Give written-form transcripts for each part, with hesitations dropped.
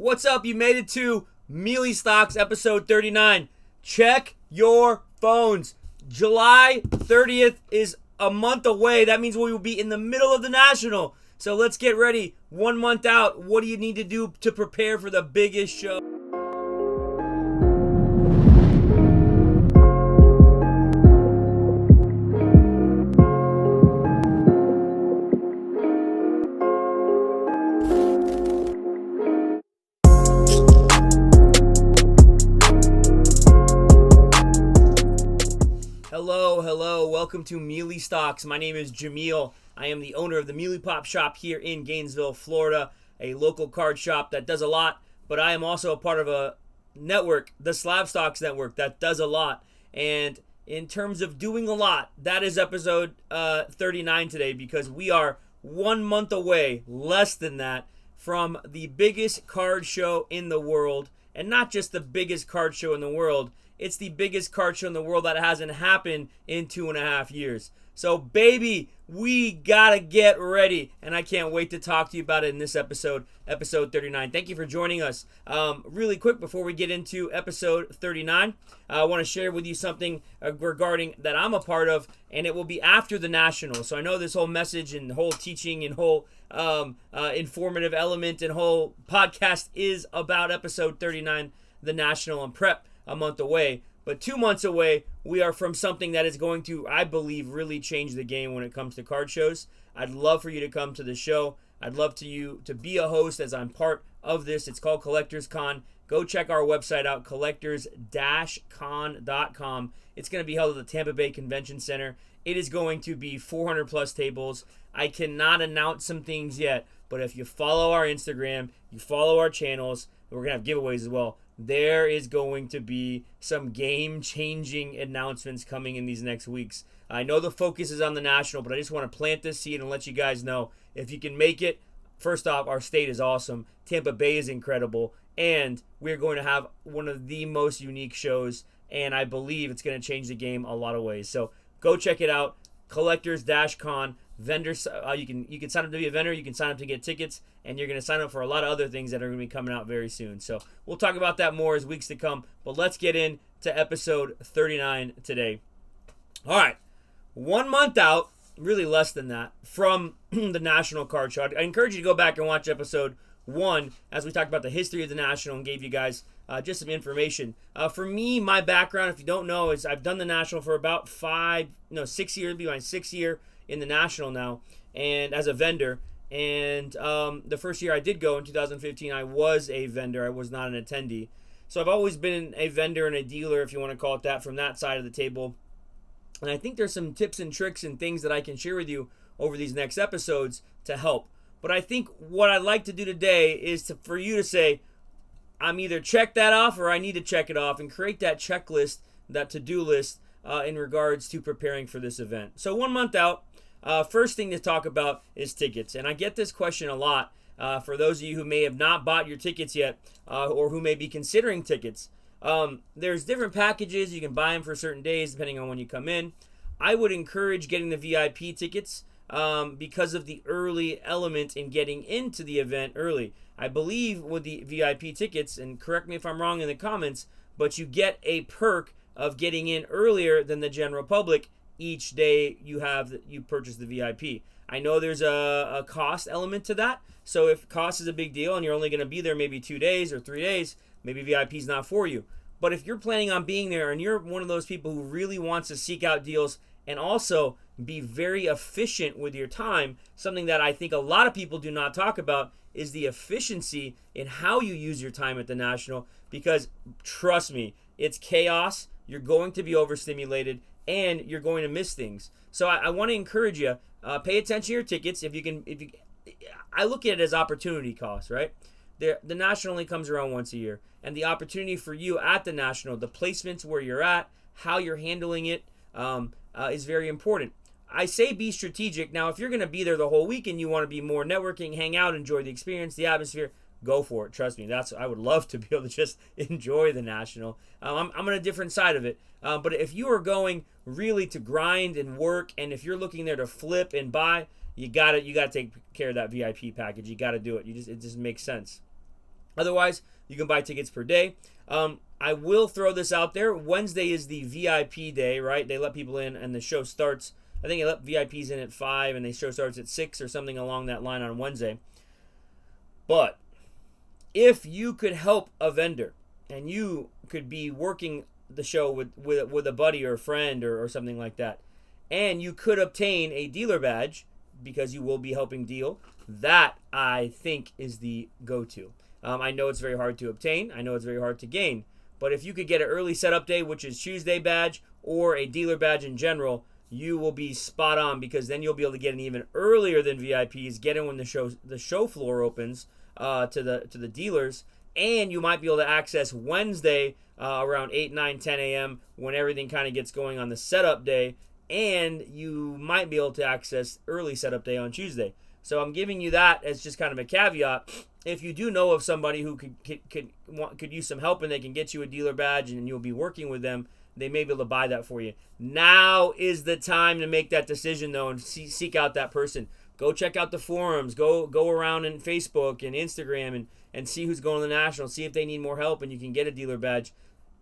What's up? You made it to Meelypops episode 39. Check your phones. July 30th is a month away. That means we will be in the middle of the National. So let's get ready. 1 month out. What do you need to do to prepare for the biggest show? Hello. Welcome to Meelypops. My name is Jameel. I am the owner of the Meelypops Shop here in Gainesville, Florida, a local card shop that does a lot, but I am also a part of a network, the SlabStox Network, that does a lot. And in terms of doing a lot, that is episode 39 today, because we are 1 month away, less than that, from the biggest card show in the world. And not just the biggest card show in the world, it's the biggest card show in the world that hasn't happened in 2.5 years. So, baby, we gotta get ready. And I can't wait to talk to you about it in this episode 39. Thank you for joining us. Really quick, before we get into episode 39, I want to share with you something regarding that I'm a part of, and it will be after the National. So I know this whole message and whole teaching and whole informative element and whole podcast is about episode 39, the National, and prep a month away. But 2 months away, we are from something that is going to, I believe, really change the game when it comes to card shows. I'd love for you to come to the show. I'd love to you to be a host, as I'm part of this. It's called Collectors Con. Go check our website out, collectors-con.com. It's going to be held at the Tampa Bay Convention Center. It is going to be 400 plus tables. I cannot announce some things yet, but if you follow our Instagram, you follow our channels, we're going to have giveaways as well. There is going to be some game-changing announcements coming in these next weeks. I know the focus is on the National, but I just want to plant this seed and let you guys know, if you can make it, first off, our state is awesome. Tampa Bay is incredible, and we're going to have one of the most unique shows, and I believe it's going to change the game a lot of ways. So go check it out, Collectors-Con. Vendors, you can sign up to be a vendor, you can sign up to get tickets, and you're going to sign up for a lot of other things that are going to be coming out very soon. So we'll talk about that more as weeks to come, but let's get into episode 39 today. All right, 1 month out, really less than that, from the National Card Show. I encourage you to go back and watch episode 1 as we talked about the history of the National and gave you guys just some information. For me, my background, if you don't know, is I've done the National for about 6 years. It'll be my 6th year in the National now, and as a vendor. And the first year I did go in 2015, I was a vendor. I was not an attendee. So I've always been a vendor and a dealer, if you want to call it that, from that side of the table. And I think there's some tips and tricks and things that I can share with you over these next episodes to help. But I think what I'd like to do today is for you to say, I'm either check that off or I need to check it off, and create that checklist, that to-do list in regards to preparing for this event. So 1 month out, first thing to talk about is tickets. And I get this question a lot for those of you who may have not bought your tickets yet or who may be considering tickets. There's different packages. You can buy them for certain days depending on when you come in. I would encourage getting the VIP tickets because of the early element in getting into the event early. I believe with the VIP tickets, and correct me if I'm wrong in the comments, but you get a perk of getting in earlier than the general public each day you purchase the VIP. I know there's a cost element to that. So if cost is a big deal and you're only going to be there maybe 2 days or 3 days, maybe VIP is not for you. But if you're planning on being there and you're one of those people who really wants to seek out deals and also be very efficient with your time, something that I think a lot of people do not talk about is the efficiency in how you use your time at the National, because trust me, it's chaos. You're going to be overstimulated and you're going to miss things. So I want to encourage you, pay attention to your tickets. I look at it as opportunity cost, right? The National only comes around once a year, and the opportunity for you at the National, the placements where you're at, how you're handling it, is very important. I say be strategic. Now, if you're going to be there the whole week and you want to be more networking, hang out, enjoy the experience, the atmosphere, go for it. Trust me, I would love to be able to just enjoy the National. I'm on a different side of it. But if you are going really to grind and work, and if you're looking there to flip and buy, you gotta take care of that VIP package. You gotta do it. It just makes sense. Otherwise, you can buy tickets per day. I will throw this out there. Wednesday is the VIP day, right? They let people in and the show starts. I think they let VIPs in at 5 and the show starts at 6 or something along that line on Wednesday. But if you could help a vendor and you could be working the show with a buddy or a friend or something like that, and you could obtain a dealer badge because you will be helping deal, that I think is the go-to. I know it's very hard to obtain. I know it's very hard to gain. But if you could get an early setup day, which is Tuesday badge, or a dealer badge in general, you will be spot on, because then you'll be able to get in even earlier than VIPs, get in when the show floor opens to the dealers, and you might be able to access Wednesday around 8, 9, 10 a.m. when everything kind of gets going on the setup day, and you might be able to access early setup day on Tuesday. So I'm giving you that as just kind of a caveat. If you do know of somebody who could use some help and they can get you a dealer badge and you'll be working with them, they may be able to buy that for you. Now is the time to make that decision, though, and seek out that person. Go check out the forums. Go around in Facebook and Instagram and see who's going to the National. See if they need more help and you can get a dealer badge.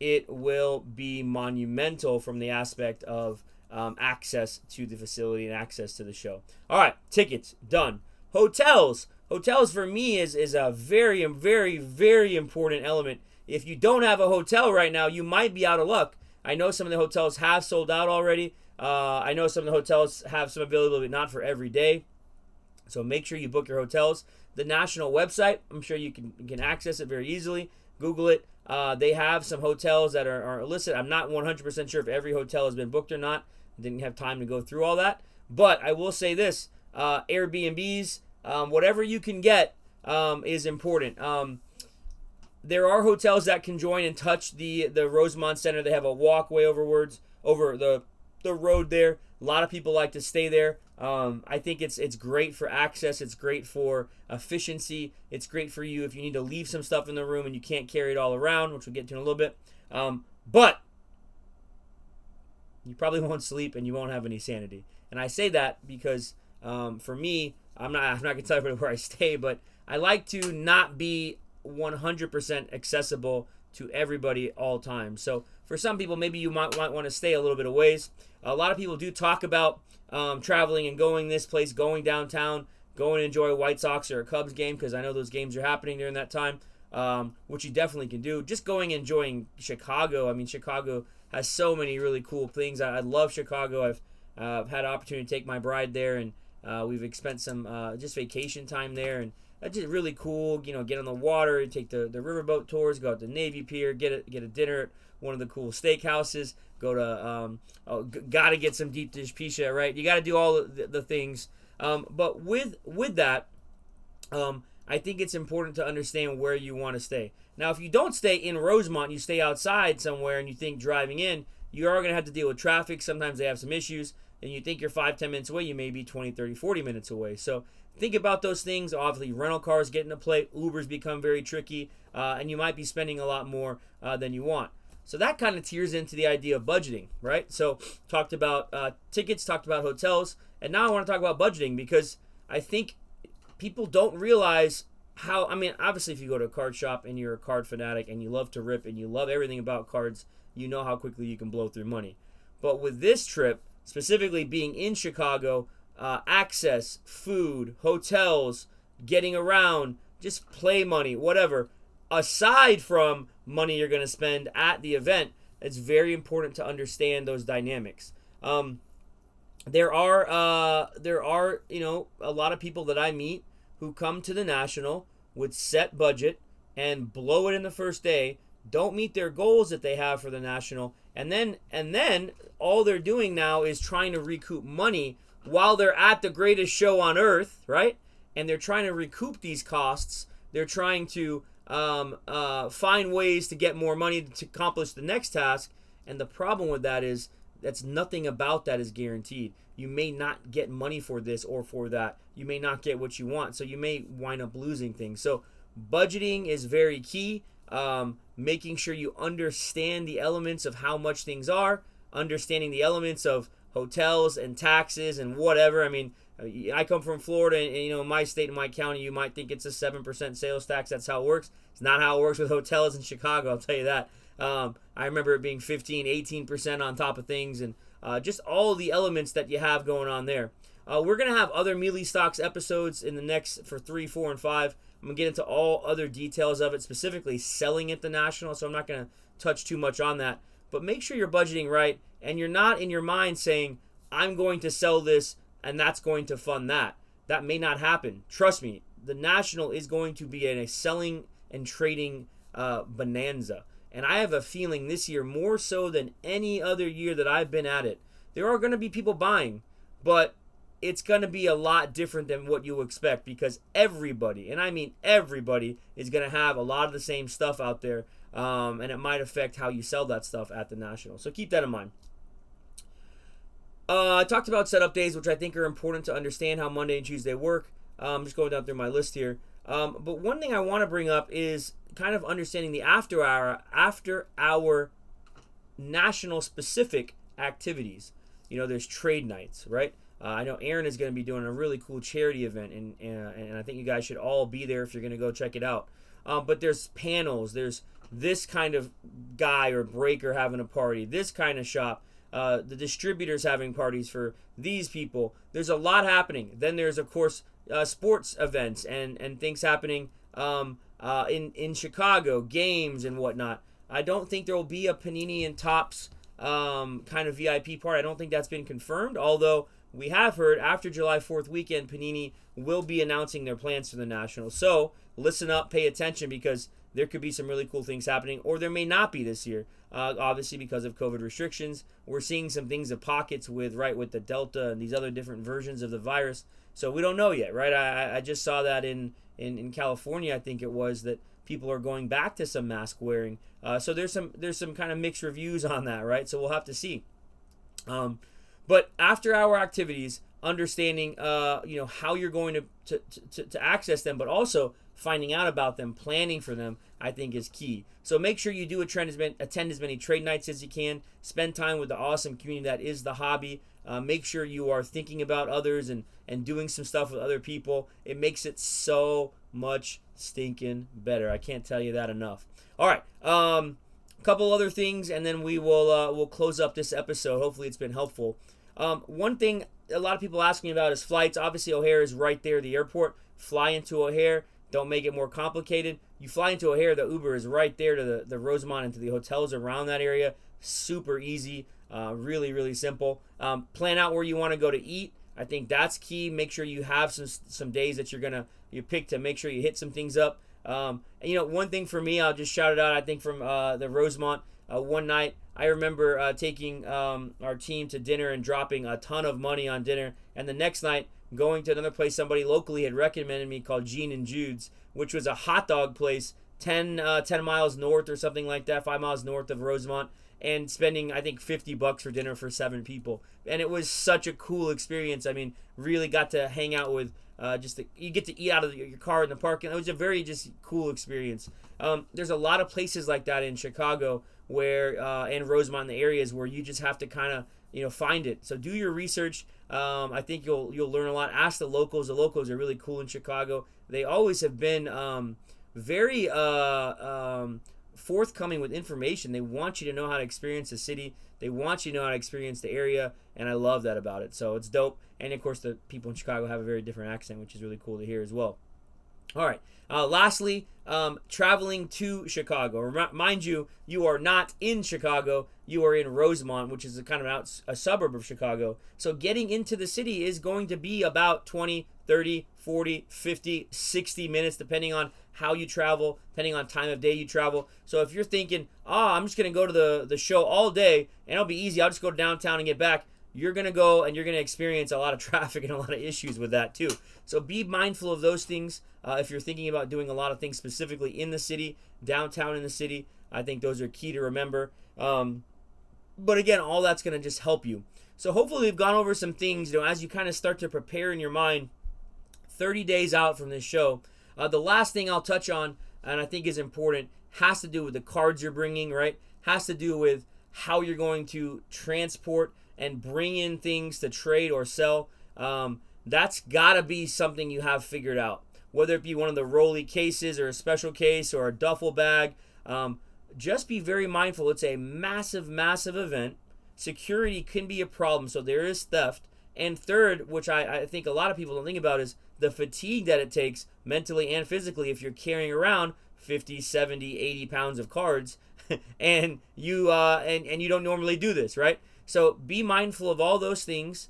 It will be monumental from the aspect of access to the facility and access to the show. All right, tickets, done. Hotels for me is a very, very, very important element. If you don't have a hotel right now, you might be out of luck. I know some of the hotels have sold out already. I know some of the hotels have some availability, not for every day. So make sure you book your hotels. The National website, I'm sure you can access it very easily. Google it. They have some hotels that are listed. I'm not 100% sure if every hotel has been booked or not. I didn't have time to go through all that. But I will say this, Airbnbs, whatever you can get is important. There are hotels that can join and touch the Rosemont Center. They have a walkway over the road there. A lot of people like to stay there. I think it's great for access. It's great for efficiency. It's great for you if you need to leave some stuff in the room and you can't carry it all around, which we'll get to in a little bit. But you probably won't sleep and you won't have any sanity. And I say that because for me, I'm not going to tell you where I stay, but I like to not be 100% accessible to everybody all time. So for some people, maybe you might want to stay a little bit of ways. A lot of people do talk about traveling and going this place, going downtown, going to enjoy a White Sox or a Cubs game, because I know those games are happening during that time, which you definitely can do. Just going and enjoying Chicago. I mean, Chicago has so many really cool things. I love Chicago. I've had an opportunity to take my bride there, and we've spent some just vacation time there, and that's just really cool. You know, get on the water, take the riverboat tours, go out to Navy Pier, get a dinner at one of the cool steakhouses. Go to gotta get some deep dish pizza, right? You got to do all the things. But with that, I think it's important to understand where you want to stay. Now, if you don't stay in Rosemont, you stay outside somewhere, and you think driving in, you are going to have to deal with traffic. Sometimes they have some issues, and you think you're 5-10 minutes away, you may be 20, 30, 40 minutes away. So think about those things. Obviously, rental cars get into play. Ubers become very tricky, and you might be spending a lot more than you want. So that kind of tears into the idea of budgeting, right? So talked about tickets, talked about hotels, and now I want to talk about budgeting, because I think people don't realize how, I mean, obviously if you go to a card shop and you're a card fanatic and you love to rip and you love everything about cards, you know how quickly you can blow through money. But with this trip, specifically being in Chicago, access, food, hotels, getting around, just play money, whatever, aside from money you're going to spend at the event, it's very important to understand those dynamics. There are a lot of people that I meet who come to the National with set budget and blow it in the first day, don't meet their goals that they have for the National, and then all they're doing now is trying to recoup money while they're at the greatest show on earth, right? And they're trying to recoup these costs. They're trying to find ways to get more money to accomplish the next task. And the problem with that is that's nothing about that is guaranteed. You may not get money for this or for that. You may not get what you want. So you may wind up losing things. So budgeting is very key. Making sure you understand the elements of how much things are, understanding the elements of hotels and taxes and whatever. I mean, I come from Florida, and my state and my county, you might think it's a 7% sales tax. That's how it works. It's not how it works with hotels in Chicago, I'll tell you that. I remember it being 15, 18% on top of things, and just all the elements that you have going on there. We're going to have other Meelypops episodes in the next for 3, 4, and 5. I'm going to get into all other details of it, specifically selling at the National, so I'm not going to touch too much on that. But make sure you're budgeting right, and you're not in your mind saying, I'm going to sell this, and that's going to fund that. That may not happen. Trust me, the National is going to be a selling and trading bonanza. And I have a feeling this year, more so than any other year that I've been at it, there are going to be people buying, but it's going to be a lot different than what you expect, because everybody, and I mean everybody, is going to have a lot of the same stuff out there, and it might affect how you sell that stuff at the National. So keep that in mind. I talked about setup days, which I think are important to understand how Monday and Tuesday work. I'm just going down through my list here. But one thing I want to bring up is kind of understanding the after hour National specific activities. There's trade nights, right? I know Aaron is going to be doing a really cool charity event, and I think you guys should all be there if you're going to go check it out. But there's panels. There's this kind of guy or breaker having a party. This kind of shop. The distributors having parties for these people. There's a lot happening. Then there's, of course, sports events and things happening in Chicago, games and whatnot. I don't think there will be a Panini and Topps kind of VIP part. I don't think that's been confirmed, although we have heard after July 4th weekend, Panini will be announcing their plans for the National. So listen up, pay attention, because there could be some really cool things happening, or there may not be this year. Obviously, because of COVID restrictions, we're seeing some things of pockets with the Delta and these other different versions of the virus. So we don't know yet, right? I just saw that in California, I think it was, that people are going back to some mask wearing. So there's some kind of mixed reviews on that, right? So we'll have to see. But after hour activities, understanding how you're going to access them, but also finding out about them, planning for them, I think is key. So make sure you do attend as many trade nights as you can. Spend time with the awesome community that is the hobby. Make sure you are thinking about others and doing some stuff with other people. It makes it so much stinking better. I can't tell you that enough. All right. A couple other things, and then we'll close up this episode. Hopefully it's been helpful. One thing a lot of people ask me about is flights. Obviously, O'Hare is right there, the airport. Fly into O'Hare. Don't make it more complicated. You fly into O'Hare, the Uber is right there to the Rosemont and to the hotels around that area. Super easy, really, really simple. Plan out where you want to go to eat. I think that's key. Make sure you have some days that you pick to make sure you hit some things up. One thing for me, I'll just shout it out. I think from the Rosemont, one night, I remember taking our team to dinner and dropping a ton of money on dinner. And the next night, going to another place somebody locally had recommended me called Gene and Jude's, which was a hot dog place 10 miles north or something like that, 5 miles north of Rosemont, and spending, I think, $50 for dinner for 7 people. And it was such a cool experience. I mean, really got to hang out with you get to eat out of your car in the parking. It was a very just cool experience. There's a lot of places like that in Chicago where and Rosemont, in the areas where you just have to kind of find it. So do your research. I think you'll learn a lot. Ask the locals. The locals are really cool in Chicago. They always have been very forthcoming with information. They want you to know how to experience the city. They want you to know how to experience the area, and I love that about it. So it's dope. And of course, the people in Chicago have a very different accent, which is really cool to hear as well. All right. Lastly, traveling to Chicago. Mind you, you are not in Chicago. You are in Rosemont, which is a kind of a suburb of Chicago. So getting into the city is going to be about 20, 30, 40, 50, 60 minutes, depending on how you travel, depending on time of day you travel. So if you're thinking, I'm just going to go to the show all day, and it'll be easy, I'll just go downtown and get back, you're going to go and you're going to experience a lot of traffic and a lot of issues with that too. So be mindful of those things. If you're thinking about doing a lot of things specifically in the city, downtown in the city, I think those are key to remember. But again, all that's going to just help you. So hopefully we've gone over some things, as you kind of start to prepare in your mind 30 days out from this show. The last thing I'll touch on, and I think is important, has to do with the cards you're bringing, right? Has to do with how you're going to transport and bring in things to trade or sell. that's got to be something you have figured out. Whether it be one of the rolly cases or a special case or a duffel bag, just be very mindful. It's a massive, massive event. Security can be a problem, so there is theft. And third, which I think a lot of people don't think about, is the fatigue that it takes mentally and physically if you're carrying around 50, 70, 80 pounds of cards and you and you don't normally do this, right? So be mindful of all those things,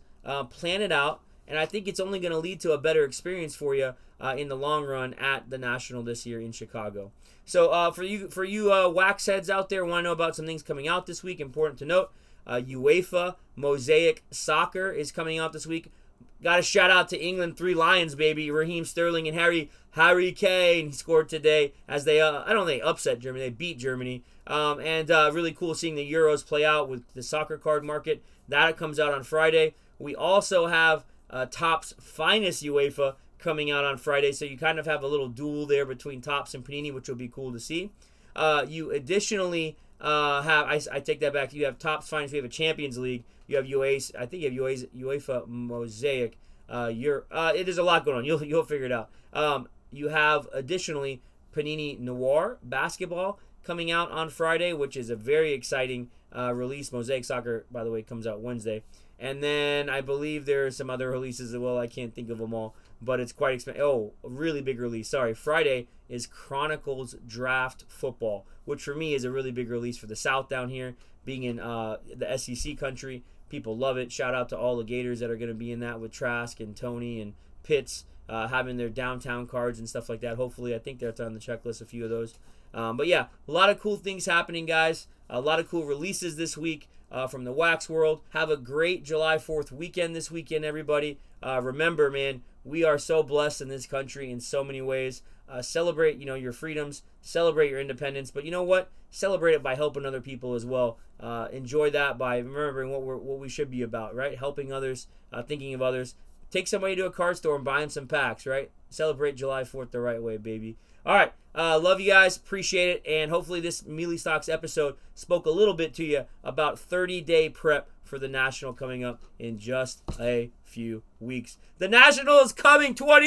plan it out, and I think it's only going to lead to a better experience for you in the long run at the National this year in Chicago. So for you wax heads out there, want to know about some things coming out this week, important to note, UEFA Mosaic Soccer is coming out this week. Got a shout out to England, 3 Lions, baby. Raheem Sterling and Harry Kane scored today as they, they upset Germany. They beat Germany. And really cool seeing the Euros play out with the soccer card market. That comes out on Friday. We also have Topps Finest UEFA coming out on Friday. So you kind of have a little duel there between Topps and Panini, which will be cool to see. You additionally I take that back. You have Topps Finest. We have a Champions League. You have UEFA Mosaic. There's a lot going on. You'll figure it out. You have additionally Panini Noir Basketball coming out on Friday, which is a very exciting release. Mosaic Soccer, by the way, comes out Wednesday. And then I believe there are some other releases as well. I can't think of them all, but it's quite expensive. Oh, a really big release. Sorry, Friday is Chronicles Draft Football, which for me is a really big release for the South down here, being in the SEC country. People love it. Shout out to all the Gators that are going to be in that with Trask and Tony and Pitts having their downtown cards and stuff like that. Hopefully, I think that's on the checklist, a few of those. But yeah, a lot of cool things happening, guys. A lot of cool releases this week from the wax world. Have a great July 4th weekend this weekend, everybody. Remember, man, we are so blessed in this country in so many ways. Celebrate, your freedoms. Celebrate your independence. But you know what? Celebrate it by helping other people as well. Enjoy that by remembering what we should be about, right? Helping others, thinking of others. Take somebody to a card store and buy them some packs, right? Celebrate July 4th the right way, baby. All right. Love you guys. Appreciate it. And hopefully this Meelypops episode spoke a little bit to you about 30-day prep for the National coming up in just a few weeks. The National is coming 20